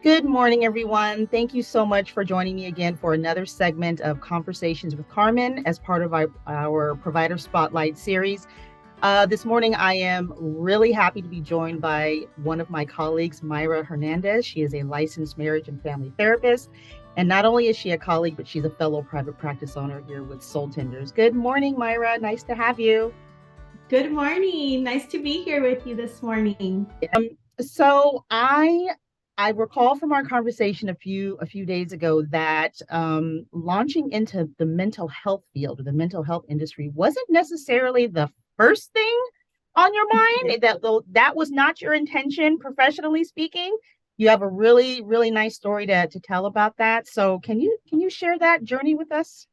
Good morning, everyone. Thank you so much for joining me again for another segment of Conversations with Carmen as part of our Provider Spotlight series. This morning, I am really happy to be joined by one of my colleagues, Mayra Hernandez. She is a licensed marriage and family therapist. And not only is she a colleague, but she's a fellow private practice owner here with Soul Tenders. Good morning, Mayra. Nice to have you. Good morning. Nice to be here with you this morning. So I recall from our conversation a few days ago that launching into the mental health field or the mental health industry wasn't necessarily the first thing on your mind. That was not your intention, professionally speaking. You have a really nice story to tell about that. So can you share that journey with us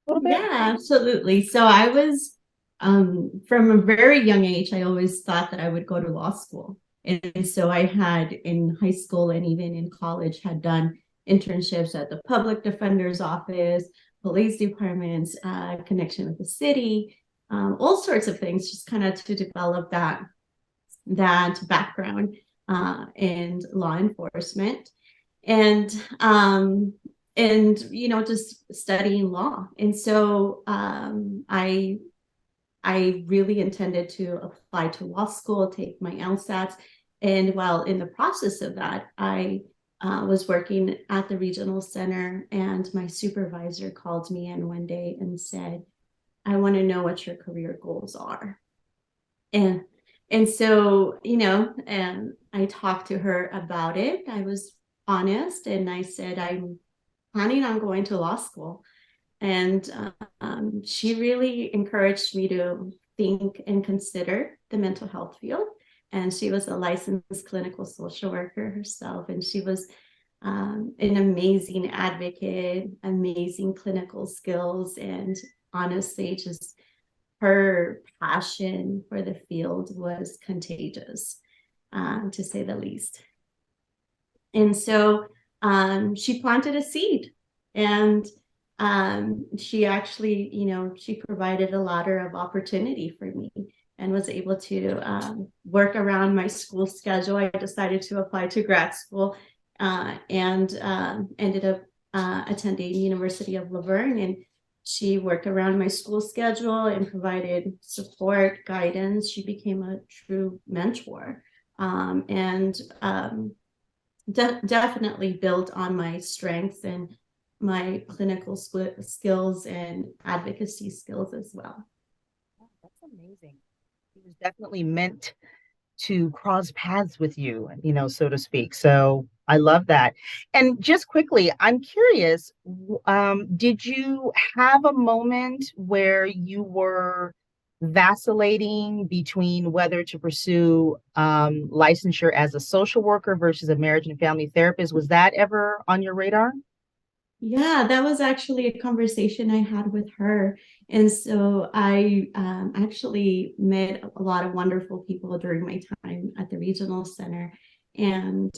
a little bit? Yeah, absolutely. So I was, from a very young age, I always thought that I would go to law school. And so I had in high school and even in college had done internships at the public defender's office, police departments, connection with the city, all sorts of things, just kind of to develop that background in law enforcement. And just studying law. And so I really intended to apply to law school, take my LSATs. And while in the process of that, I was working at the regional center, and my supervisor called me in one day and said, I want to know what your career goals are. And and so, and I talked to her about it. I was honest, and I said, I'm planning on going to law school. And she really encouraged me to think and consider the mental health field. And she was a licensed clinical social worker herself. And she was an amazing advocate, amazing clinical skills, and honestly, just her passion for the field was contagious, to say the least. And so she planted a seed, and she actually, she provided a ladder of opportunity for me and was able to work around my school schedule. I decided to apply to grad school and ended up attending University of Laverne, and she worked around my school schedule and provided support, guidance. She became a true mentor, and definitely built on my strengths and my clinical skills and advocacy skills as well. That's amazing. It was definitely meant to cross paths with you, so to speak. So I love that. And just quickly, I'm curious, did you have a moment where you were vacillating between whether to pursue licensure as a social worker versus a marriage and family therapist? Was that ever on your radar? Yeah, that was actually a conversation I had with her. And so I actually met a lot of wonderful people during my time at the regional center, and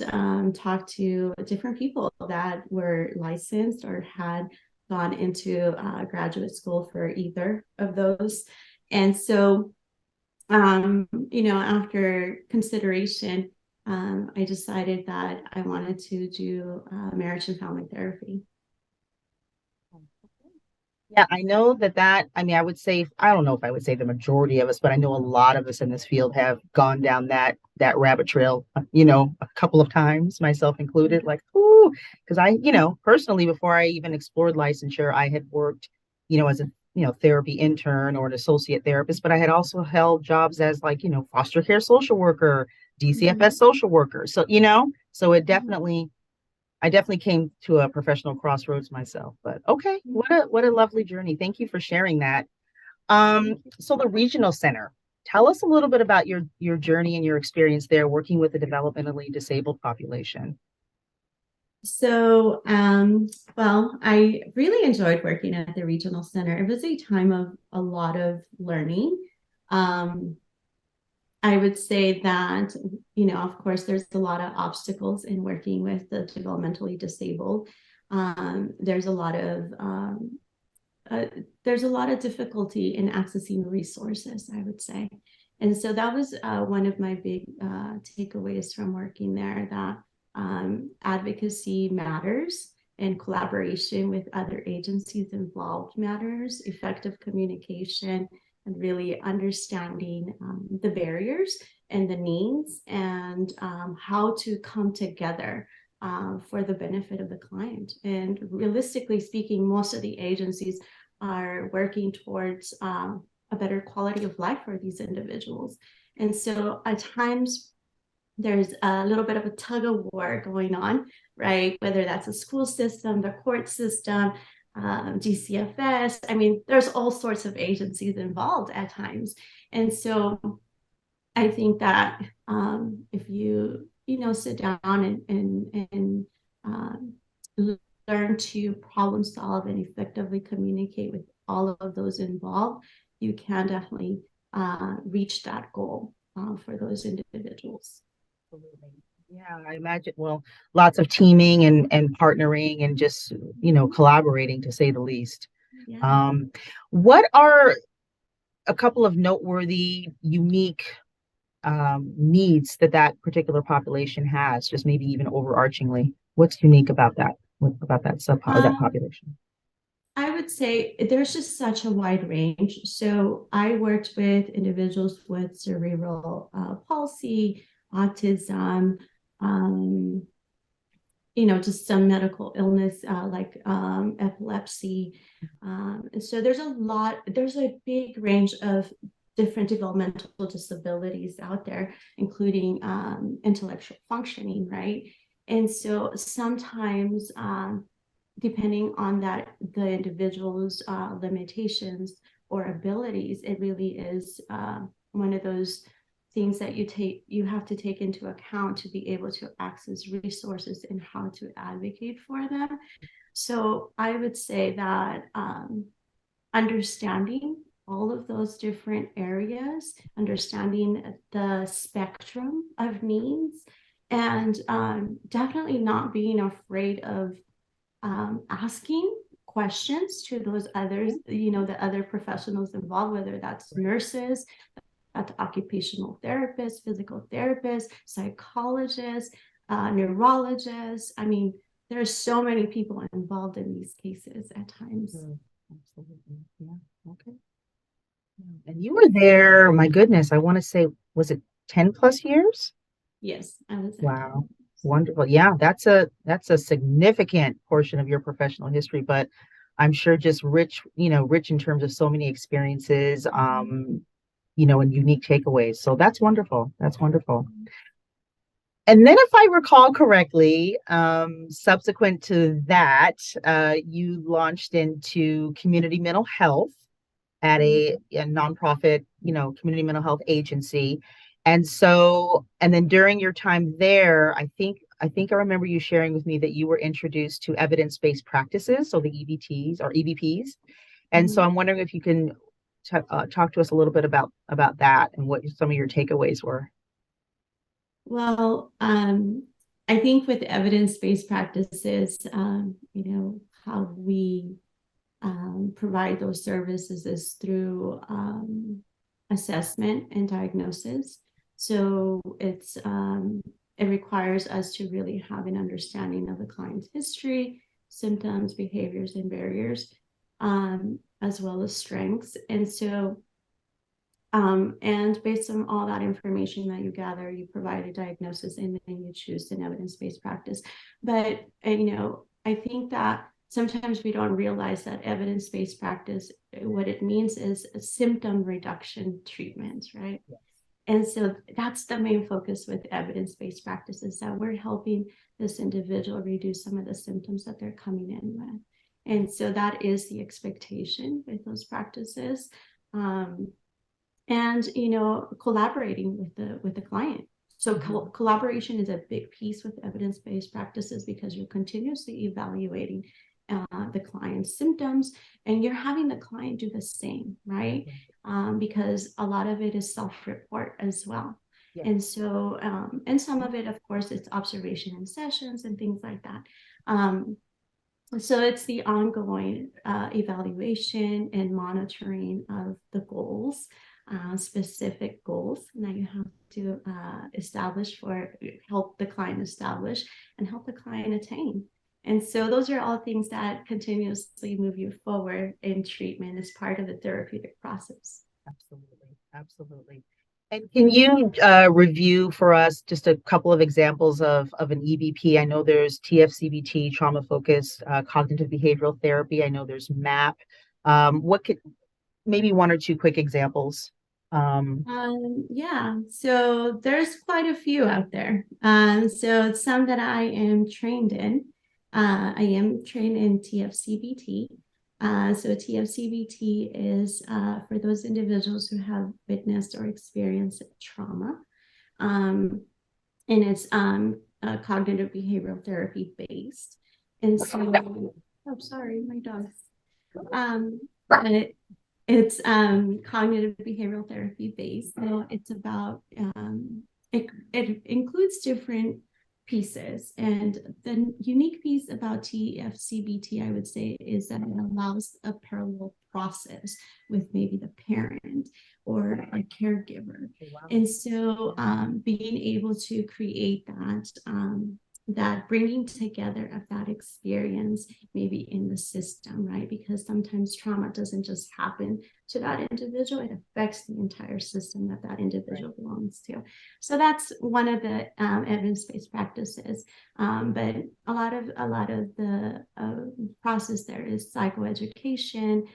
talked to different people that were licensed or had gone into graduate school for either of those. And so, after consideration, I decided that I wanted to do marriage and family therapy. Yeah, I know I mean, I would say, I don't know if I would say the majority of us, but I know a lot of us in this field have gone down that rabbit trail, a couple of times, myself included, like, ooh, because personally, before I even explored licensure, I had worked, as a, therapy intern or an associate therapist, but I had also held jobs as like, foster care social worker, DCFS social worker. So, so I definitely came to a professional crossroads myself, but okay, what a lovely journey. Thank you for sharing that. So the regional center, tell us a little bit about your journey and your experience there working with the developmentally disabled population. So, well, I really enjoyed working at the regional center. It was a time of a lot of learning. Um, I would say that, of course, there's a lot of obstacles in working with the developmentally disabled. There's a lot of uh, there's a lot of difficulty in accessing resources, I would say. And so that was one of my big takeaways from working there, that advocacy matters, and collaboration with other agencies involved matters, effective communication, and really understanding the barriers and the needs, and how to come together for the benefit of the client. And realistically speaking, most of the agencies are working towards a better quality of life for these individuals. And so at times, there's a little bit of a tug of war going on, right? Whether that's a school system, the court system, DCFS. I mean, there's all sorts of agencies involved at times. And so I think that if you sit down and learn to problem solve and effectively communicate with all of those involved, you can definitely reach that goal for those individuals. Absolutely. Yeah, I imagine, well, lots of teaming and partnering and just, collaborating to say the least. Yeah. What are a couple of noteworthy, unique needs that that particular population has, just maybe even overarchingly? What's unique about that population? I would say there's just such a wide range. So I worked with individuals with cerebral palsy, autism, um, just some medical illness like epilepsy. And so there's a big range of different developmental disabilities out there, including intellectual functioning, right? And so sometimes, depending on the individual's limitations or abilities, it really is one of those things that you have to take into account to be able to access resources and how to advocate for them. So I would say that understanding all of those different areas, understanding the spectrum of needs, and definitely not being afraid of asking questions to those others, the other professionals involved, whether that's nurses, that's occupational therapists, physical therapists, psychologists, neurologists. I mean, there's so many people involved in these cases at times. Absolutely. Yeah. Okay. And you were there, my goodness, I want to say, was it 10 plus years? Yes, I was. Wow. Wonderful. Yeah, that's a significant portion of your professional history, but I'm sure just rich, rich in terms of so many experiences, and unique takeaways. So that's wonderful. That's wonderful. And then, if I recall correctly, subsequent to that, you launched into community mental health at a nonprofit, community mental health agency. And then during your time there, I think I remember you sharing with me that you were introduced to evidence-based practices, so the EBTs or EBPs. And so Mhm. I'm wondering if you can talk to us a little bit about that and what some of your takeaways were. Well, I think with evidence-based practices, how we provide those services is through assessment and diagnosis. So it requires us to really have an understanding of the client's history, symptoms, behaviors, and barriers, as well as strengths. And based on all that information that you gather, you provide a diagnosis and then you choose an evidence-based practice. But, I think that sometimes we don't realize that evidence-based practice, what it means is a symptom reduction treatments, right? Yes. And so that's the main focus with evidence-based practices, that we're helping this individual reduce some of the symptoms that they're coming in with. And so that is the expectation with those practices. And collaborating with the client. So collaboration is a big piece with evidence-based practices, because you're continuously evaluating the client's symptoms, and you're having the client do the same, right? Because a lot of it is self-report as well. Yeah. And so, and some of it, of course, it's observation and sessions and things like that. So it's the ongoing evaluation and monitoring of the goals, specific goals that you have to establish for help the client establish and help the client attain. And so those are all things that continuously move you forward in treatment as part of the therapeutic process. Absolutely. Absolutely. And can you review for us just a couple of examples of an EBP? I know there's TFCBT, trauma focused cognitive behavioral therapy. I know there's MAP. What could maybe one or two quick examples? Yeah, so there's quite a few out there. So some that I am trained in. I am trained in TFCBT. So TFCBT is for those individuals who have witnessed or experienced trauma. Um, and it's cognitive behavioral therapy based. And so, oh, sorry, my dog. But it's cognitive behavioral therapy based. So it's about it includes different pieces. And the unique piece about TFCBT, I would say, is that it allows a parallel process with maybe the parent or a caregiver. Wow. And so being able to create that bringing together of that experience maybe in the system, right? Because sometimes trauma doesn't just happen to that individual, it affects the entire system that that individual belongs to. So that's one of the evidence-based practices. But a lot of the process there is psychoeducation,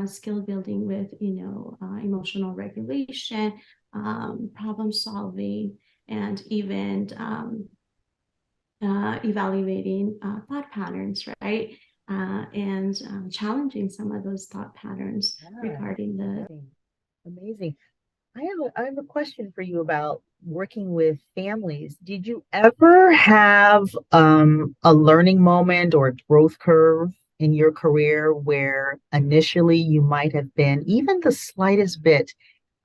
skill building with emotional regulation, problem solving, and even evaluating thought patterns, right? And challenging some of those thought patterns regarding the. Amazing. I have a question for you about working with families. Did you ever have a learning moment or a growth curve in your career where initially you might have been even the slightest bit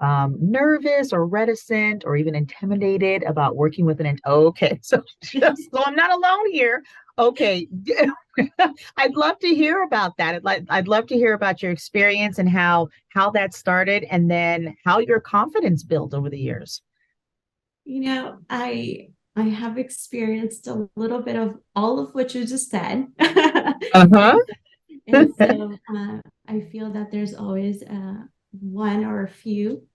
nervous or reticent or even intimidated about working with okay, so so I'm not alone here. Okay. I'd love to hear about that. I'd love to hear about your experience and how that started and then how your confidence built over the years. I have experienced a little bit of all of what you just said. Uh-huh. And so I feel that there's always one or a few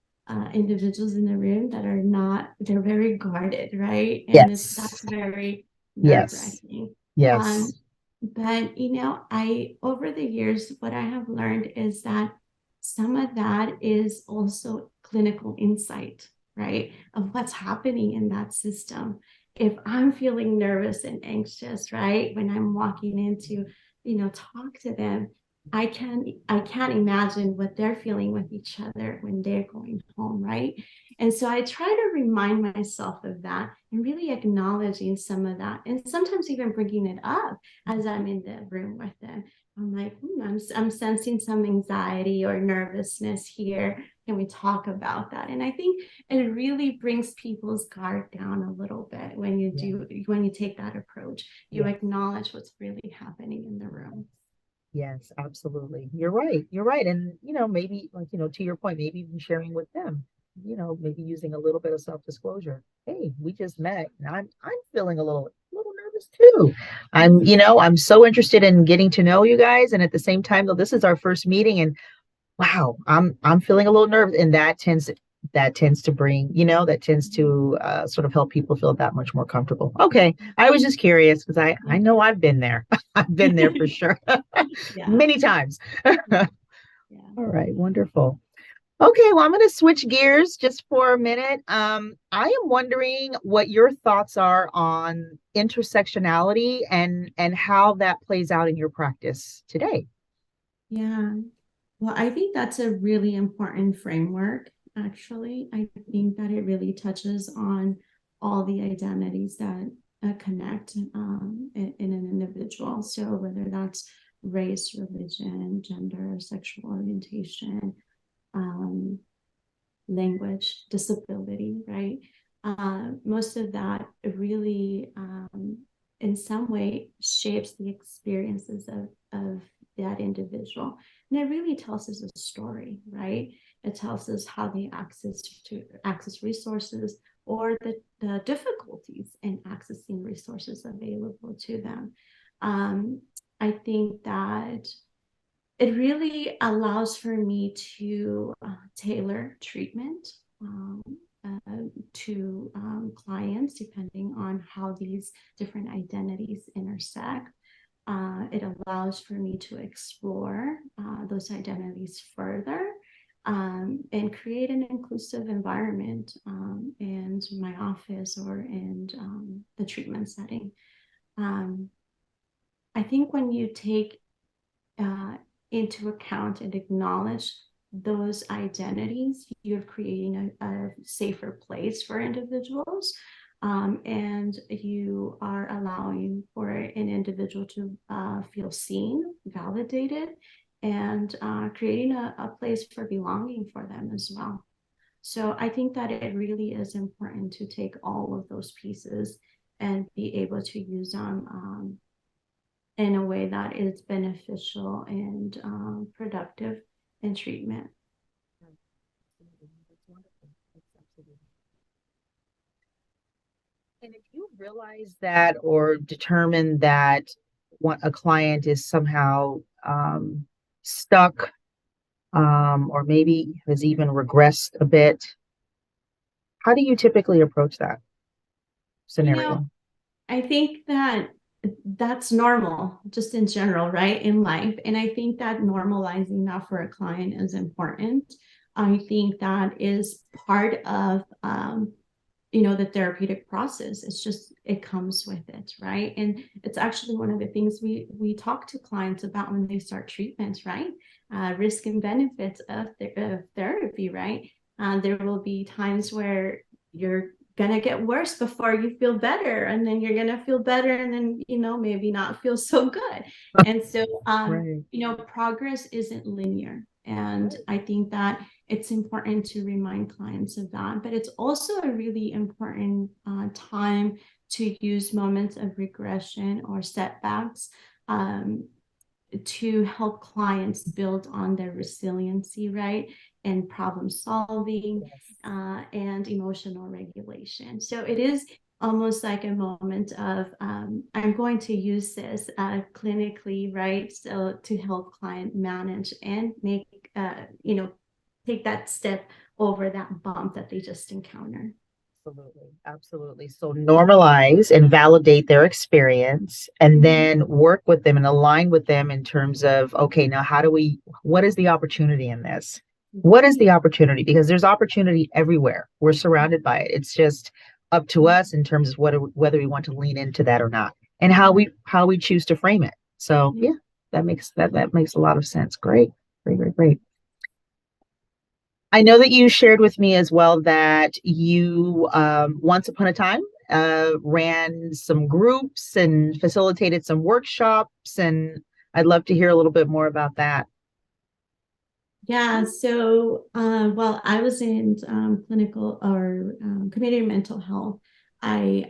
individuals in the room that are not, they're very guarded, right? And that's Yes. very Yes. nerve-wracking. Um, Yes. but over the years, what I have learned is that some of that is also clinical insight, right? Of what's happening in that system. If I'm feeling nervous and anxious, right, when I'm walking into talk to them, I can't imagine what they're feeling with each other when they're going home, right? And so I try to remind myself of that and really acknowledging some of that, and sometimes even bringing it up as I'm in the room with them. I'm like, I'm sensing some anxiety or nervousness here. Can we talk about that? And I think it really brings people's guard down a little bit when you take that approach. You Yes. acknowledge what's really happening in the room. Yes, absolutely. You're right. You're right. And, maybe like, to your point, maybe even sharing with them, maybe using a little bit of self-disclosure. Hey, we just met and I'm feeling a little nervous too. I'm so interested in getting to know you guys. And at the same time, though, this is our first meeting and wow, I'm feeling a little nervous. And that tends to bring, that tends to sort of help people feel that much more comfortable. Okay. I was just curious because I know I've been there. I've been there for sure. Yeah. Many times. All Yeah. right, wonderful. Okay, well, I'm going to switch gears just for a minute. I am wondering what your thoughts are on intersectionality and how that plays out in your practice today. Yeah. Well, I think that's a really important framework, actually. I think that it really touches on all the identities that connect in an individual. So, whether that's race, religion, gender, sexual orientation, um, language, disability, right? Most of that really, in some way, shapes the experiences of that individual. And it really tells us a story, right? It tells us how they access resources, or the difficulties in accessing resources available to them. I think that it really allows for me to tailor treatment um, to clients depending on how these different identities intersect. It allows for me to explore those identities further, and create an inclusive environment in my office or in the treatment setting. Um, I think when you take uh, into account and acknowledge those identities, you're creating a safer place for individuals. And you are allowing for an individual to feel seen, validated, and creating a place for belonging for them as well. So I think that it really is important to take all of those pieces and be able to use them in a way that is beneficial and productive in treatment. That's wonderful. That's absolutely. And if you realize that or determine that what a client is somehow stuck, or maybe has even regressed a bit, how do you typically approach that You know, scenario? I think that that's normal just in general, right? In life. And I think that normalizing that for a client is important. I think that is part of the therapeutic process. It's just, it comes with it, right? And it's actually one of the things we talk to clients about when they start treatments, right? Risk and benefits of therapy, right? There will be times where you're gonna get worse before you feel better, and then you're gonna feel better, and then maybe not feel so good. And so Right. progress isn't linear, and I think that it's important to remind clients of that. But it's also a really important time to use moments of regression or setbacks um, to help clients build on their resiliency, right? And problem solving Yes. and emotional regulation. So it is almost like a moment of I'm going to use this clinically, right? So to help client manage and make take that step over that bump that they just encountered. Absolutely. Absolutely. So normalize and validate their experience and Mm-hmm. then work with them and align with them in terms of, okay, now what is the opportunity in this? What is the opportunity? Because there's opportunity everywhere. We're surrounded by it. It's just up to us in terms of whether we want to lean into that or not, and how we choose to frame it. So yeah, that makes a lot of sense. Great. Great, great, great. I know that you shared with me as well that you, once upon a time, ran some groups and facilitated some workshops, and I'd love to hear a little bit more about that. Yeah, so while I was in clinical or community mental health, I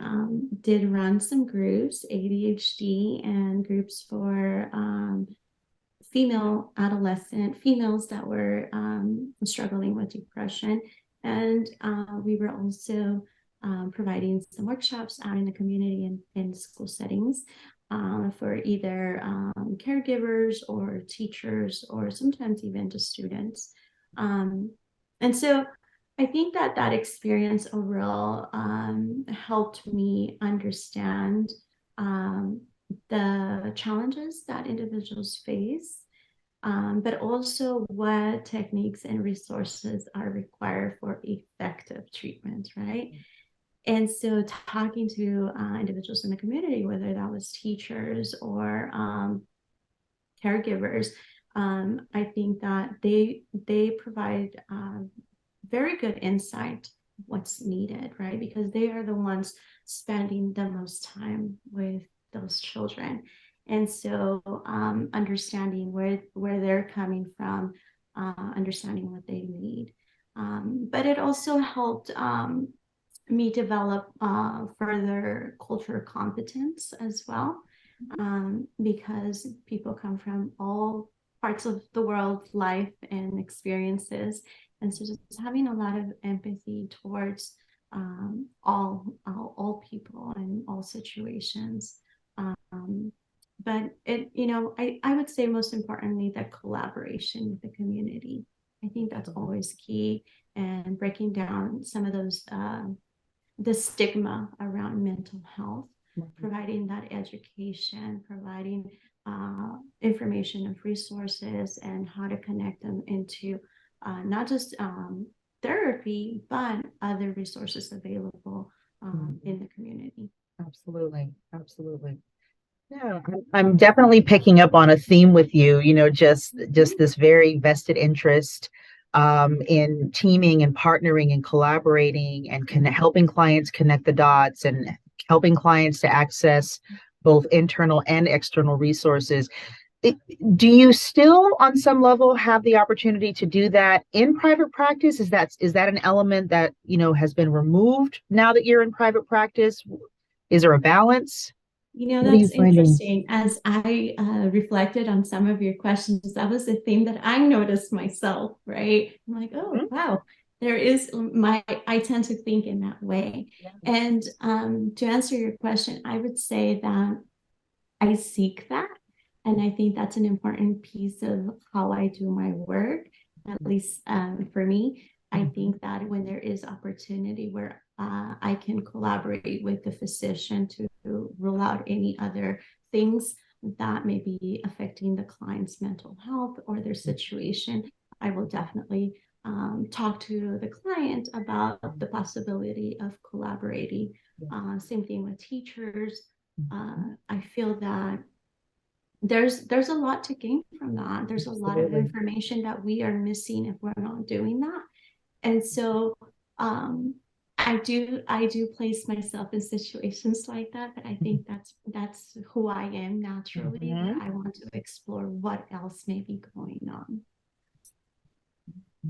did run some groups, ADHD, and groups for females that were struggling with depression. And we were also providing some workshops out in the community and in school settings for either caregivers or teachers, or sometimes even to students. And so I think that that experience overall helped me understand um, the challenges that individuals face, but also what techniques and resources are required for effective treatment, right? And so talking to individuals in the community, whether that was teachers or caregivers, I think that they provide very good insight what's needed, right? Because they are the ones spending the most time with those children. And so understanding where they're coming from, understanding what they need. But it also helped me develop further cultural competence as well. because people come from all parts of the world, life and experiences. And so just having a lot of empathy towards all people and all situations. Um, but I would say most importantly, the collaboration with the community. I think that's always key, and breaking down some of those the stigma around mental health, providing that education, providing information of resources and how to connect them into not just therapy, but other resources available in the community. Absolutely. Absolutely. Yeah, I'm definitely picking up on a theme with you, just this very vested interest in teaming and partnering and collaborating and helping clients connect the dots and helping clients to access both internal and external resources. It, do you still, on some level, have the opportunity to do that in private practice? Is that an element that, has been removed now that you're in private practice? Is there a balance? What are you That's finding? interesting. As I reflected on some of your questions, that was a theme that I noticed myself, right? I'm like, oh, Mhm. wow, I tend to think in that way. Yeah. And to answer your question, I would say that I seek that. And I think that's an important piece of how I do my work, at least for me. I Mhm. think that when there is opportunity where I can collaborate with the physician to rule out any other things that may be affecting the client's mental health or their situation, I will definitely talk to the client about the possibility of collaborating. Same thing with teachers. Mhm. I feel that there's a lot to gain from that. There's a lot of Absolutely. information that we are missing if we're not doing that. And so um, I do place myself in situations like that, but I think that's who I am naturally, where Mhm. I want to explore what else may be going on.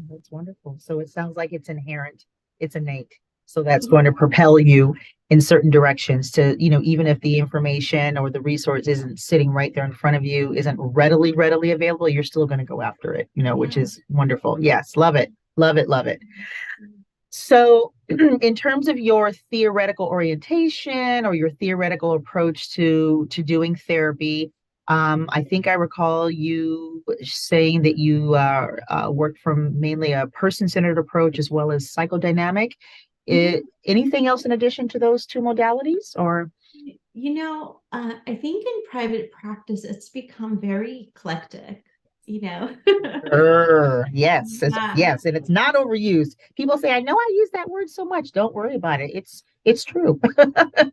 That's wonderful. So it sounds like it's inherent, it's innate. So that's going to propel you in certain directions to, even if the information or the resource isn't sitting right there in front of you, isn't readily available, you're still going to go after it, which Yeah. is wonderful. Yes, love it. Love it, love it. So, in terms of your theoretical orientation or your theoretical approach to doing therapy, I think I recall you saying that you work from mainly a person-centered approach as well as psychodynamic. Mhm. Anything else in addition to those two modalities, or? I think in private practice, it's become very eclectic, you know? Yes, Yeah. yes, and it's not overused. People say, "I know I use that word so much." Don't worry about it. It's true.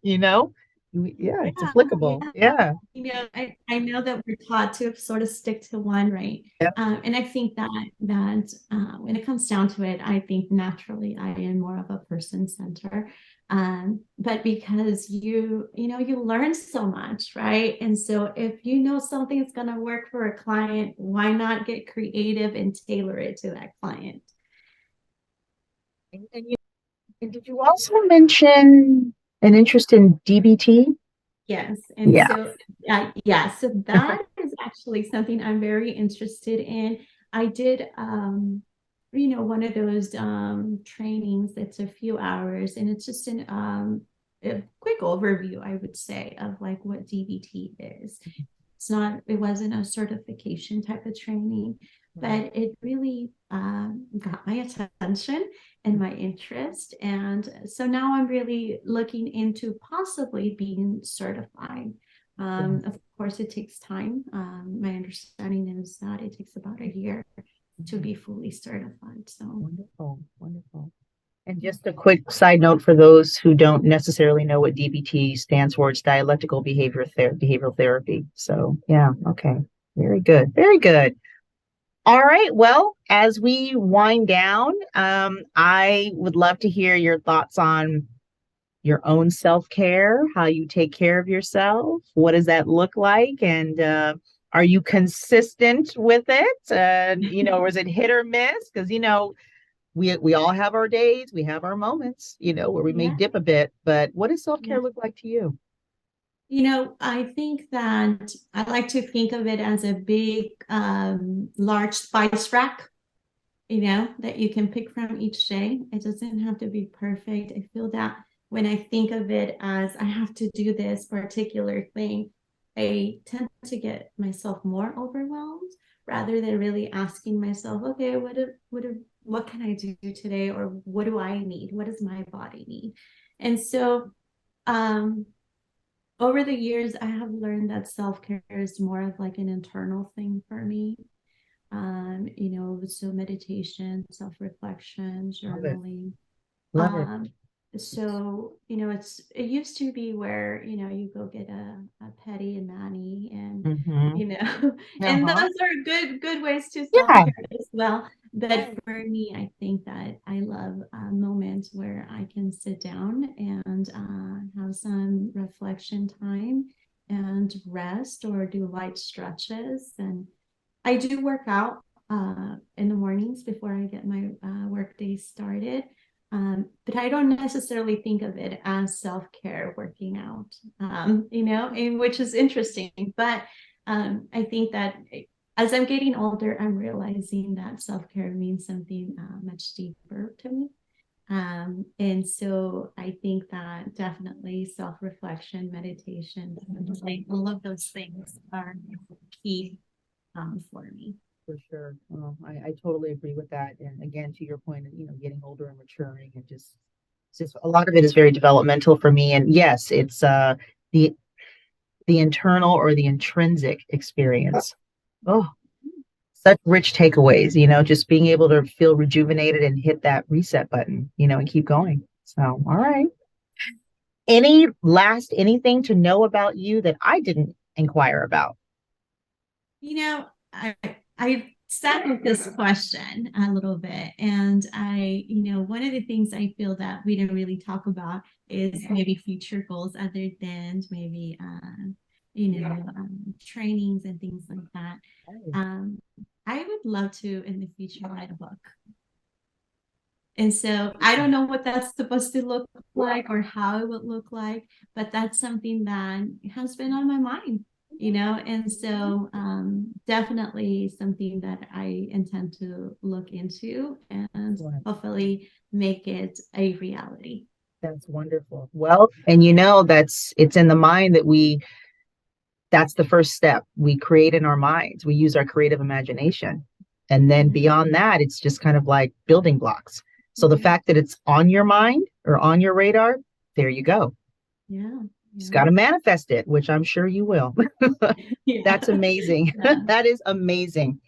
You know? Yeah, it's Yeah, applicable. yeah. Yeah. I know that we're taught to sort of stick to one, right? Yeah. And I think that when it comes down to it, I think naturally I am more of a person center. But because you learn so much, right? And so if you know something is going to work for a client, why not get creative and tailor it to that client? And did you also mention an interest in DBT? Yes. And Yeah. so, yeah, so that is actually something I'm very interested in. I did, one of those trainings that's a few hours, and it's just a quick overview, I would say, of like what DBT is. It wasn't a certification type of training, but it really got my attention and my interest. And so now I'm really looking into possibly being certified. Of course, it takes time. My understanding is that it takes about a year to be fully certified. So, Wonderful, wonderful. And just a quick side note for those who don't necessarily know what DBT stands for, it's dialectical behavioral therapy. So, yeah, okay. Very good. Very good. All right. Well, as we wind down, I would love to hear your thoughts on your own self-care, how you take care of yourself. What does that look like? And are you consistent with it? Or is it hit or miss? Because we all have our days, we have our moments, where we may yeah, dip a bit. But what does self-care yeah. look like to you? I think that I like to think of it as a big, large spice rack, that you can pick from each day. It doesn't have to be perfect. I feel that when I think of it as I have to do this particular thing, I tend to get myself more overwhelmed rather than really asking myself, okay, what can I do today? Or what do I need? What does my body need? And so, um, over the years, I have learned that self-care is more of like an internal thing for me. So meditation, self-reflection, Love it. journaling. Love it. Um, it used to be where, you go get a pedi and mani and, Mm-hmm. you know, and those Uh-huh. are good ways to Yeah. self-care as well. But Right. for me, I think that I love moments where I can sit down and have some reflection time and rest or do light stretches. And I do work out in the mornings before I get my work day started. But I don't necessarily think of it as self-care working out, which is interesting. But I think that as I'm getting older, I'm realizing that self-care means something much deeper to me. And so I think that definitely self-reflection, meditation, all of those things are key for me. For sure. Well, I totally agree with that. And again, to your point of, getting older and maturing and just it's just a lot of it is very developmental for me. And yes, it's the the internal or the intrinsic experience. Oh, such rich takeaways, just being able to feel rejuvenated and hit that reset button, and keep going. So, all right. Anything to know about you that I didn't inquire about? I sat with this question a little bit, and one of the things I feel that we didn't really talk about is maybe future goals other than maybe trainings and things like that. Oh, Um, I would love to in the future write a book. And so I don't know what that's supposed to look like or how it would look like, but that's something that has been on my mind, and so definitely something that I intend to look into and excellent. hopefully make it a reality. That's wonderful. Well, and it's in the mind that's the first step. We create in our minds, we use our creative imagination. And then Yeah. beyond that, it's just kind of like building blocks. So the Yeah. fact that it's on your mind or on your radar, there you go. Yeah. Just Yeah. got to manifest it, which I'm sure you will. Yeah. That's amazing. Yeah. That is amazing.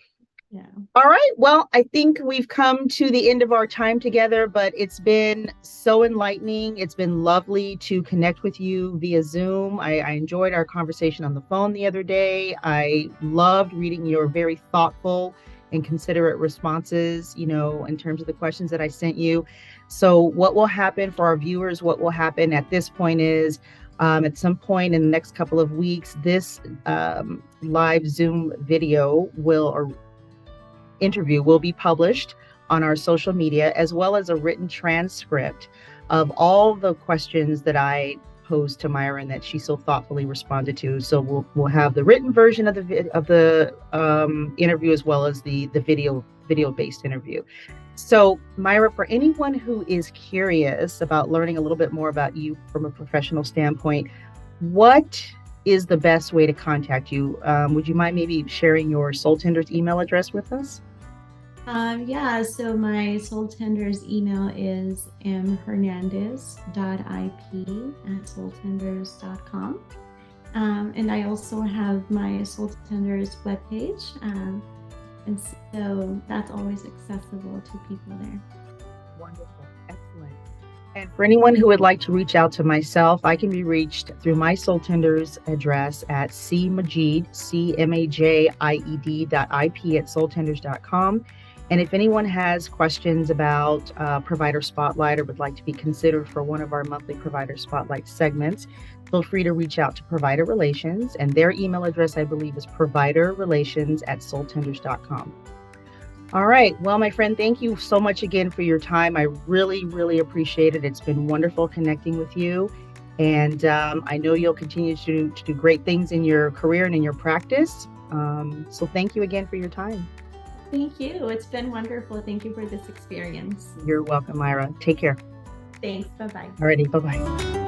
Yeah. All right. Well, I think we've come to the end of our time together, but it's been so enlightening. It's been lovely to connect with you via Zoom. I enjoyed our conversation on the phone the other day. I loved reading your very thoughtful and considerate responses, in terms of the questions that I sent you. So, what will happen for our viewers? What will happen at this point is at some point in the next couple of weeks, this live Zoom video or interview will be published on our social media, as well as a written transcript of all the questions that I posed to Mayra and that she so thoughtfully responded to. So we'll have the written version of the interview as well as the video based interview. So Mayra, for anyone who is curious about learning a little bit more about you from a professional standpoint, what is the best way to contact you? Would you mind maybe sharing your Soul Tenders email address with us? Yeah, so my Soul Tenders email is mhernandez.ip@soultenders.com. And I also have my Soul Tenders webpage. And so that's always accessible to people there. Wonderful. Excellent. And for anyone who would like to reach out to myself, I can be reached through my Soul Tenders address at cmajied.ip@soultenders.com. And if anyone has questions about Provider Spotlight or would like to be considered for one of our monthly Provider Spotlight segments, feel free to reach out to Provider Relations. And their email address, I believe, is providerrelations@soultenders.com. All right. Well, my friend, thank you so much again for your time. I really, really appreciate it. It's been wonderful connecting with you. And I know you'll continue to do great things in your career and in your practice. So thank you again for your time. Thank you. It's been wonderful. Thank you for this experience. You're welcome, Mayra. Take care. Thanks. Bye bye. Alrighty, bye-bye.